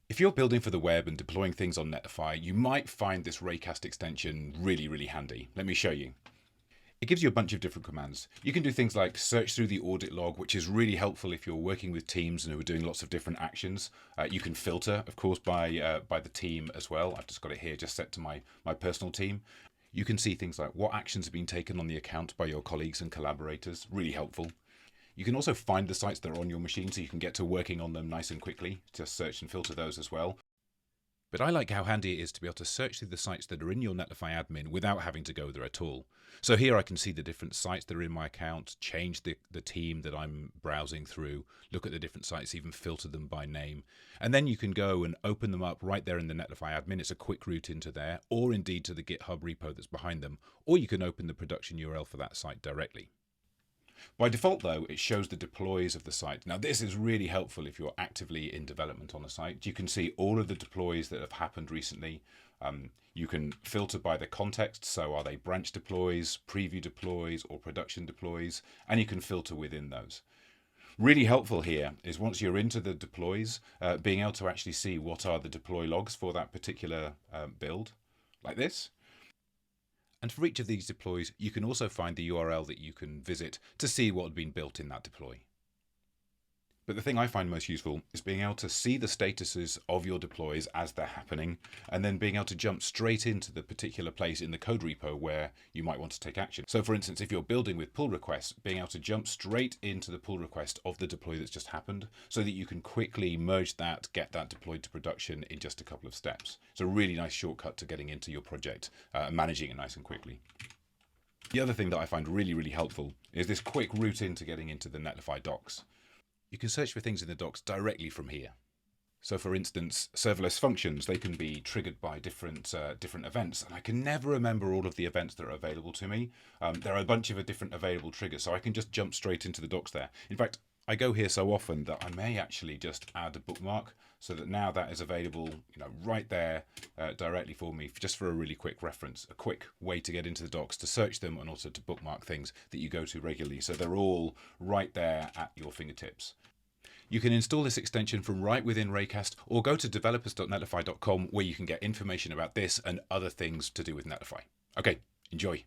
If you're building for the web and deploying things on Netlify, you might find this Raycast extension really handy. Let me show you. It gives you a bunch of different commands. You can do things like search through the audit log, which is really helpful if you're working with teams and who are doing lots of different actions. You can filter, of course, by the team as well. I've just got it here, just set to my personal team. You can see things like what actions have been taken on the account by your colleagues and collaborators. Really helpful. You can also find the sites that are on your machine so you can get to working on them nice and quickly. Just search and filter those as well. But I like how handy it is to be able to search through the sites that are in your Netlify admin without having to go there at all. So here I can see the different sites that are in my account, change the team that I'm browsing through, look at the different sites, even filter them by name. And then you can go and open them up right there in the Netlify admin. It's a quick route into there, or indeed to the GitHub repo that's behind them. Or you can open the production URL for that site directly. By default, though, it shows the deploys of the site. Now, this is really helpful if you're actively in development on a site. You can see all of the deploys that have happened recently. You can filter by the context, so are they branch deploys, preview deploys, or production deploys, and you can filter within those. Really helpful here is once you're into the deploys, being able to actually see what are the deploy logs for that particular build, like this. And for each of these deploys, you can also find the URL that you can visit to see what had been built in that deploy. But the thing I find most useful is being able to see the statuses of your deploys as they're happening, and then being able to jump straight into the particular place in the code repo where you might want to take action. So for instance, if you're building with pull requests, being able to jump straight into the pull request of the deploy that's just happened so that you can quickly merge that, get that deployed to production in just a couple of steps. It's a really nice shortcut to getting into your project, managing it nice and quickly. The other thing that I find really helpful is this quick route into getting into the Netlify Docs. You can search for things in the docs directly from here. So for instance, serverless functions, they can be triggered by different events, and I can never remember all of the events that are available to me. There are a bunch of different available triggers, so I can just jump straight into the docs there. In fact, I go here so often that I may actually just add a bookmark so that now that is available, right there directly for me, just for a really quick reference, a quick way to get into the docs, to search them, and also to bookmark things that you go to regularly. So they're all right there at your fingertips. You can install this extension from right within Raycast, or go to developers.netlify.com where you can get information about this and other things to do with Netlify. Okay, enjoy.